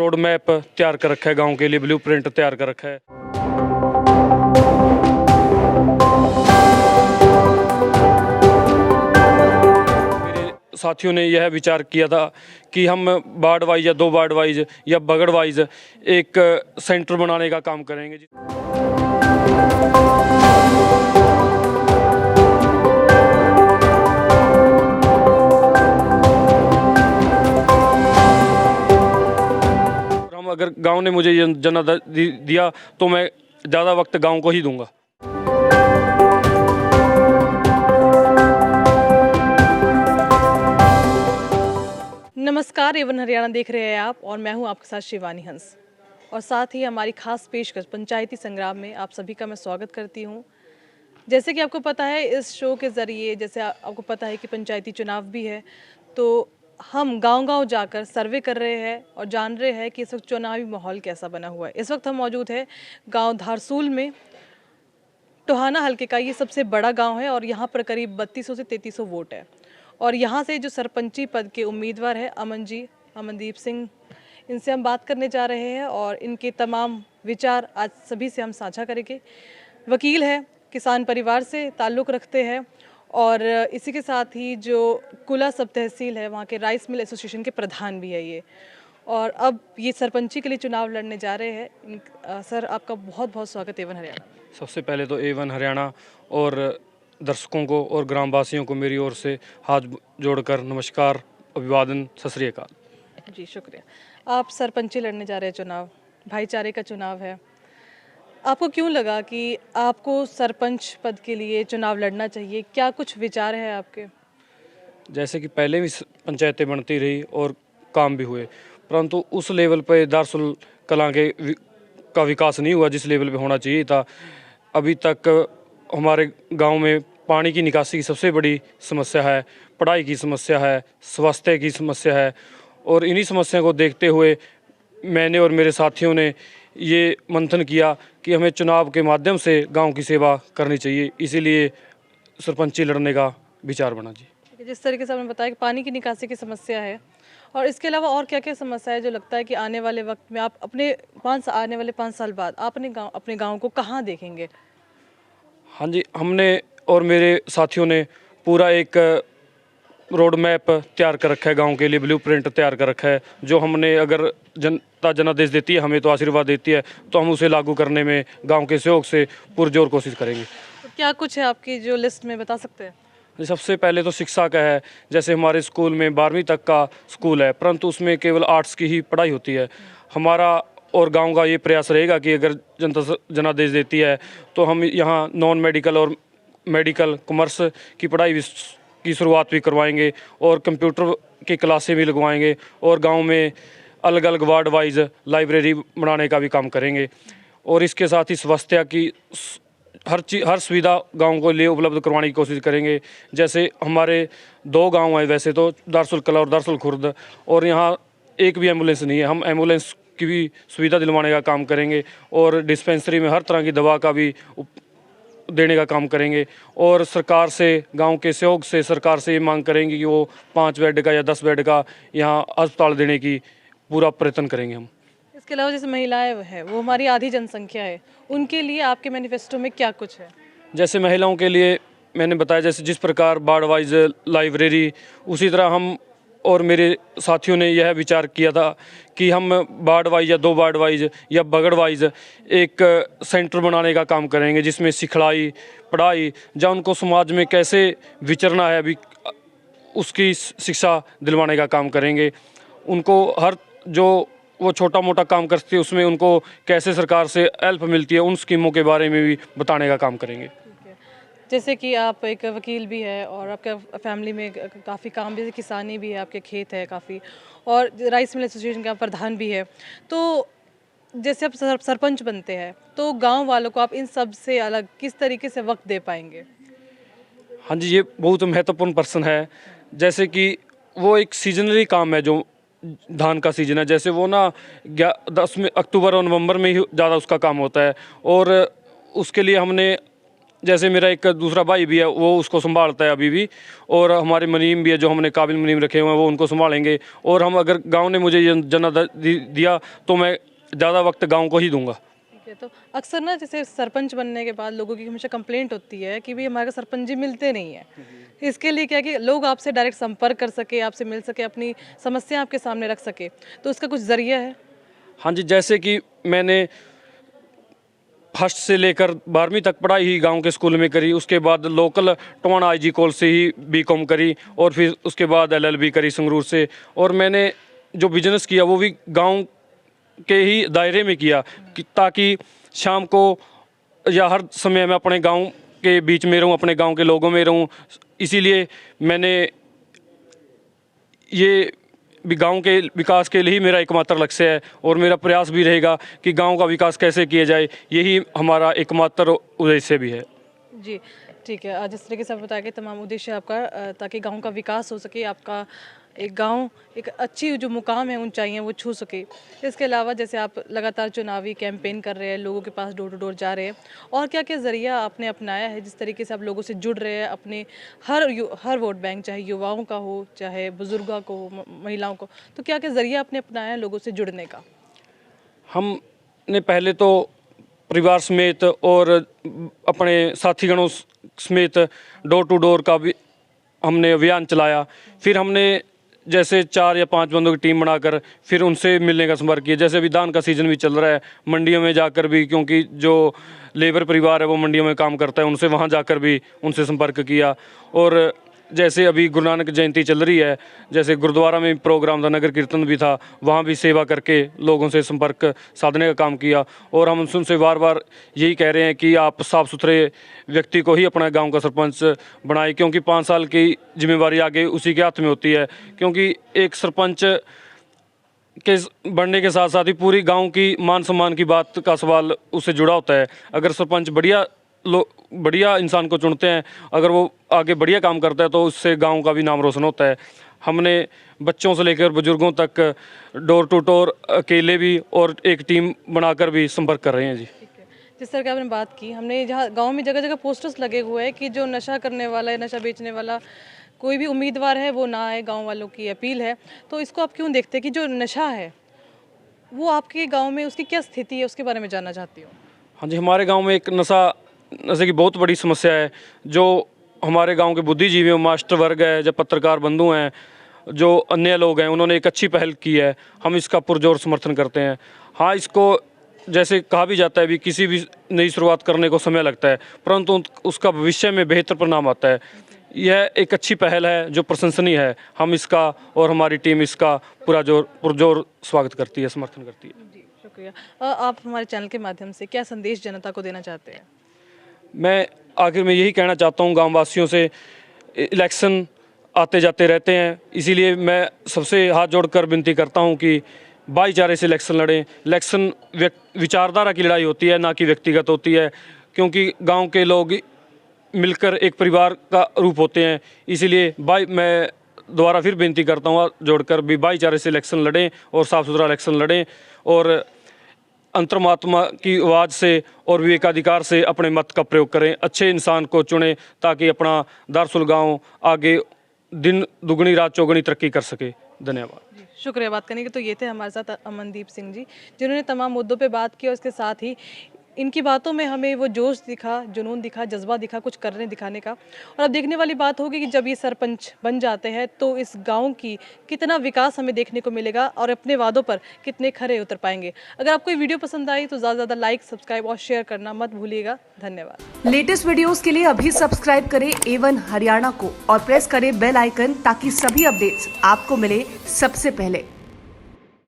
Road map तैयार कर रखा है, गांव के लिए ब्लूप्रिंट तैयार कर रखा है। मेरे साथियों ने यह विचार किया था कि हम वार्ड वाइज या 2 वार्ड वाइज या बगड़ वाइज एक सेंटर बनाने का काम करेंगे। अगर गांव ने मुझे जनादेश दिया तो मैं ज़्यादा वक्त गांव को ही दूंगा। नमस्कार, एवन हरियाणा देख रहे हैं आप और मैं हूं आपके साथ शिवानी हंस। और साथ ही हमारी खास पेशकश पंचायती संग्राम में आप सभी का मैं स्वागत करती हूं। जैसे कि आपको पता है, इस शो के ज़रिए जैसे आपको पता है कि पंचायती चुनाव भी है, तो हम गांव-गांव जाकर सर्वे कर रहे हैं और जान रहे हैं कि इस वक्त चुनावी माहौल कैसा बना हुआ है। इस वक्त हम मौजूद है गांव धारसूल में। टोहाना हल्के का ये सबसे बड़ा गांव है और यहाँ पर करीब 3200 से 3300 वोट है। और यहाँ से जो सरपंची पद के उम्मीदवार है अमनदीप सिंह, इनसे हम बात करने जा रहे हैं और इनके तमाम विचार आज सभी से हम साझा करेंगे। वकील है, किसान परिवार से ताल्लुक़ रखते हैं और इसी के साथ ही जो कुला सब तहसील है वहाँ के राइस मिल एसोसिएशन के प्रधान भी है ये। और अब ये सरपंची के लिए चुनाव लड़ने जा रहे हैं। सर, आपका बहुत बहुत स्वागत एवन हरियाणा। सबसे पहले तो एवन हरियाणा और दर्शकों को और ग्रामवासियों को मेरी ओर से हाथ जोड़कर नमस्कार, अभिवादन, सत श्री अकाल। जी शुक्रिया। आप सरपंची लड़ने जा रहे हैं, चुनाव भाईचारे का चुनाव है। आपको क्यों लगा कि आपको सरपंच पद के लिए चुनाव लड़ना चाहिए? क्या कुछ विचार है आपके? जैसे कि पहले भी पंचायतें बनती रही और काम भी हुए, परंतु उस लेवल पे दारसुल कलां का विकास नहीं हुआ जिस लेवल पे होना चाहिए था। अभी तक हमारे गांव में पानी की निकासी की सबसे बड़ी समस्या है, पढ़ाई की समस्या है, स्वास्थ्य की समस्या है। और इन्हीं समस्या को देखते हुए मैंने और मेरे साथियों ने ये मंथन किया कि हमें चुनाव के माध्यम से गांव की सेवा करनी चाहिए, इसीलिए सरपंची लड़ने का विचार बना। जी, जिस तरीके से आपने बताया कि पानी की निकासी की समस्या है और इसके अलावा और क्या क्या समस्या है जो लगता है कि आने वाले वक्त में आप आने वाले 5 साल बाद आप अपने गाँव को कहाँ देखेंगे? हाँ जी, हमने और मेरे साथियों ने पूरा एक रोड मैप तैयार कर रखा है, गांव के लिए ब्लूप्रिंट तैयार कर रखा है। जो हमने, अगर जनता जनादेश देती है हमें, तो आशीर्वाद देती है, तो हम उसे लागू करने में गांव के सहयोग से पुरजोर कोशिश करेंगे। तो क्या कुछ है आपकी जो लिस्ट में बता सकते हैं? सबसे पहले तो शिक्षा का है। जैसे हमारे स्कूल में 12वीं तक का स्कूल है, परंतु उसमें केवल आर्ट्स की ही पढ़ाई होती है। हमारा और गांव का ये प्रयास रहेगा कि अगर जनता जनादेश देती है तो हम यहाँ नॉन मेडिकल और मेडिकल कॉमर्स की पढ़ाई की शुरुआत भी करवाएंगे और कंप्यूटर की क्लासें भी लगवाएंगे और गांव में अलग अलग वार्ड वाइज लाइब्रेरी बनाने का भी काम करेंगे। और इसके साथ ही स्वास्थ्य की हर सुविधा गांव को लिए उपलब्ध करवाने की कोशिश करेंगे। जैसे हमारे 2 गांव हैं वैसे तो, दारसुल कला और दारसुल खुर्द, और यहाँ एक भी एम्बुलेंस नहीं है। हम एम्बुलेंस की भी सुविधा दिलवाने का काम करेंगे और डिस्पेंसरी में हर तरह की दवा का भी देने का काम करेंगे। और सरकार से, गांव के सहयोग से सरकार से ये मांग करेंगे कि वो 5 बेड का या 10 बेड का यहाँ अस्पताल देने की पूरा प्रयत्न करेंगे हम। इसके अलावा जैसे महिलाएं हैं, वो हमारी आधी जनसंख्या है, उनके लिए आपके मैनिफेस्टो में क्या कुछ है? जैसे महिलाओं के लिए मैंने बताया, जैसे जिस प्रकार वार्ड वाइज लाइब्रेरी, उसी तरह हम और मेरे साथियों ने यह विचार किया था कि हम वार्ड वाइज या 2 वार्ड वाइज या बगड़ वाइज एक सेंटर बनाने का काम करेंगे, जिसमें सिखलाई, पढ़ाई, या उनको समाज में कैसे विचरना है अभी उसकी शिक्षा दिलवाने का काम करेंगे। उनको हर जो वो छोटा मोटा काम करते हैं उसमें उनको कैसे सरकार से हेल्प मिलती है, उन स्कीमों के बारे में भी बताने का काम करेंगे। जैसे कि आप एक वकील भी है और आपका फैमिली में काफ़ी काम, जैसे किसानी भी है, आपके खेत है काफ़ी, और राइस मिल एसोसिएशन का प्रधान भी है, तो जैसे आप सरपंच बनते हैं तो गांव वालों को आप इन सब से अलग किस तरीके से वक्त दे पाएंगे? हाँ जी, ये बहुत महत्वपूर्ण प्रश्न है। जैसे कि वो एक सीजनली काम है, जो धान का सीजन है, जैसे वो ना 10 में अक्टूबर और नवंबर में ही ज़्यादा उसका काम होता है। और उसके लिए हमने जैसे मेरा एक दूसरा भाई भी है, वो उसको संभालता है अभी भी, और हमारे मुनीम भी है, जो हमने काबिल मुनीम रखे हुए हैं, वो उनको संभालेंगे। और हम अगर गांव ने मुझे जनादेश दिया तो मैं ज़्यादा वक्त गांव को ही दूंगा। ठीक है, तो अक्सर ना जैसे सरपंच बनने के बाद लोगों की हमेशा कंप्लेंट होती है कि भाई हमारे सरपंच जी मिलते नहीं हैं। इसके लिए क्या कि लोग आपसे डायरेक्ट संपर्क कर सके, आपसे मिल सके, अपनी समस्या आपके सामने रख सके, तो उसका कुछ जरिया है? हाँ जी, जैसे कि मैंने फर्स्ट से लेकर 12वीं तक पढ़ाई ही गांव के स्कूल में करी, उसके बाद लोकल टोहाना आईजी कॉलेज से ही बीकॉम करी, और फिर उसके बाद एलएलबी करी संगरूर से। और मैंने जो बिजनेस किया वो भी गांव के ही दायरे में किया, ताकि शाम को या हर समय मैं अपने गांव के बीच में रहूं, अपने गांव के लोगों में रहूं। इसीलिए मैंने ये भी गांव के विकास के लिए ही मेरा एकमात्र लक्ष्य है, और मेरा प्रयास भी रहेगा कि गांव का विकास कैसे किया जाए, यही हमारा एकमात्र उद्देश्य भी है। जी, ठीक है। जिस तरीके से आप बताया कि तमाम उद्देश्य आपका ताकि गांव का विकास हो सके, आपका एक गांव एक अच्छी जो मुकाम है, ऊंचाइयां वो छू सके। इसके अलावा जैसे आप लगातार चुनावी कैंपेन कर रहे हैं, लोगों के पास डोर टू डोर जा रहे हैं, और क्या क्या ज़रिया आपने अपनाया है जिस तरीके से आप लोगों से जुड़ रहे हैं, अपने हर वोट बैंक, चाहे युवाओं का हो, चाहे बुजुर्गों को हो, महिलाओं को, तो क्या क्या ज़रिया आपने अपनाया है लोगों से जुड़ने का? हमने पहले तो परिवार समेत और अपने साथीगणों समेत डोर टू डोर का भी हमने अभियान चलाया। फिर हमने जैसे 4 या 5 बंदों की टीम बनाकर फिर उनसे मिलने का संपर्क किया। जैसे अभी धान का सीज़न भी चल रहा है, मंडियों में जाकर भी, क्योंकि जो लेबर परिवार है वो मंडियों में काम करता है, उनसे वहाँ जाकर भी उनसे संपर्क किया। और जैसे अभी गुरु नानक जयंती चल रही है, जैसे गुरुद्वारा में प्रोग्राम था, नगर कीर्तन भी था, वहाँ भी सेवा करके लोगों से संपर्क साधने का काम किया। और हम उनसे बार बार यही कह रहे हैं कि आप साफ़ सुथरे व्यक्ति को ही अपना गांव का सरपंच बनाए, क्योंकि 5 साल की जिम्मेवारी आगे उसी के हाथ में होती है। क्योंकि एक सरपंच के बनने के साथ साथ ही पूरी गांव की मान सम्मान की बात का सवाल उससे जुड़ा होता है। अगर सरपंच बढ़िया इंसान को चुनते हैं, अगर वो आगे बढ़िया काम करता है, तो उससे गांव का भी नाम रोशन होता है। हमने बच्चों से लेकर बुजुर्गों तक डोर टू डोर अकेले भी और एक टीम बनाकर भी संपर्क कर रहे हैं। जी, ठीक है। जिस तरह की आपने बात की, हमने जहाँ गांव में जगह जगह पोस्टर्स लगे हुए हैं कि जो नशा करने वाला है, नशा बेचने वाला कोई भी उम्मीदवार है वो ना आए, गांव वालों की अपील है। तो इसको आप क्यों देखते हैं कि जो नशा है वो आपके गांव में उसकी क्या स्थिति है, उसके बारे में जानना चाहती हूँ। हाँ जी, हमारे गांव में एक नशे की बहुत बड़ी समस्या है। जो हमारे गांव के बुद्धिजीवी हैं, मास्टर वर्ग है, जब पत्रकार बंधु हैं, जो अन्य लोग हैं, उन्होंने एक अच्छी पहल की है। हम इसका पुरजोर समर्थन करते हैं। हाँ, इसको जैसे कहा भी जाता है भी किसी भी नई शुरुआत करने को समय लगता है, परंतु उसका भविष्य में बेहतर परिणाम आता है। यह एक अच्छी पहल है जो प्रशंसनीय है। हम इसका और हमारी टीम इसका पुरजोर स्वागत करती है, समर्थन करती है। जी, शुक्रिया। आप हमारे चैनल के माध्यम से क्या संदेश जनता को देना चाहते हैं? मैं आखिर में यही कहना चाहता हूँ गाँव वासियों से, इलेक्शन आते जाते रहते हैं, इसीलिए मैं सबसे हाथ जोड़कर विनती करता हूँ कि भाईचारे से इलेक्शन लड़ें। इलेक्शन विचारधारा की लड़ाई होती है, ना कि व्यक्तिगत होती है, क्योंकि गांव के लोग मिलकर एक परिवार का रूप होते हैं। इसीलिए मैं दोबारा फिर विनती करता हूँ जोड़कर भी भाईचारे से इलेक्शन लड़ें और साफ़ सुथरा इलेक्शन लड़ें, और अंतर्मात्मा की आवाज़ से और विवेकाधिकार से अपने मत का प्रयोग करें। अच्छे इंसान को चुनें ताकि अपना दारसुल गाँव आगे दिन दुगनी रात चौगुनी तरक्की कर सके। धन्यवाद। शुक्रिया बात करने के। तो ये थे हमारे साथ अमनदीप सिंह जी, जिन्होंने तमाम मुद्दों पे बात की, और इसके साथ ही इनकी बातों में हमें वो जोश दिखा, जुनून दिखा, जज्बा दिखा कुछ करने दिखाने का। और अब देखने वाली बात होगी कि जब ये सरपंच बन जाते हैं तो इस गांव की कितना विकास हमें देखने को मिलेगा और अपने वादों पर कितने खरे उतर पाएंगे। अगर आपको ये वीडियो पसंद आई तो ज़्यादा से ज़्यादा लाइक, सब्सक्राइब और शेयर करना मत भूलिएगा। धन्यवाद। लेटेस्ट वीडियोस के लिए अभी सब्सक्राइब करें A1 हरियाणा को और प्रेस करें बेल आइकन, ताकि सभी अपडेट्स आपको मिले सबसे पहले।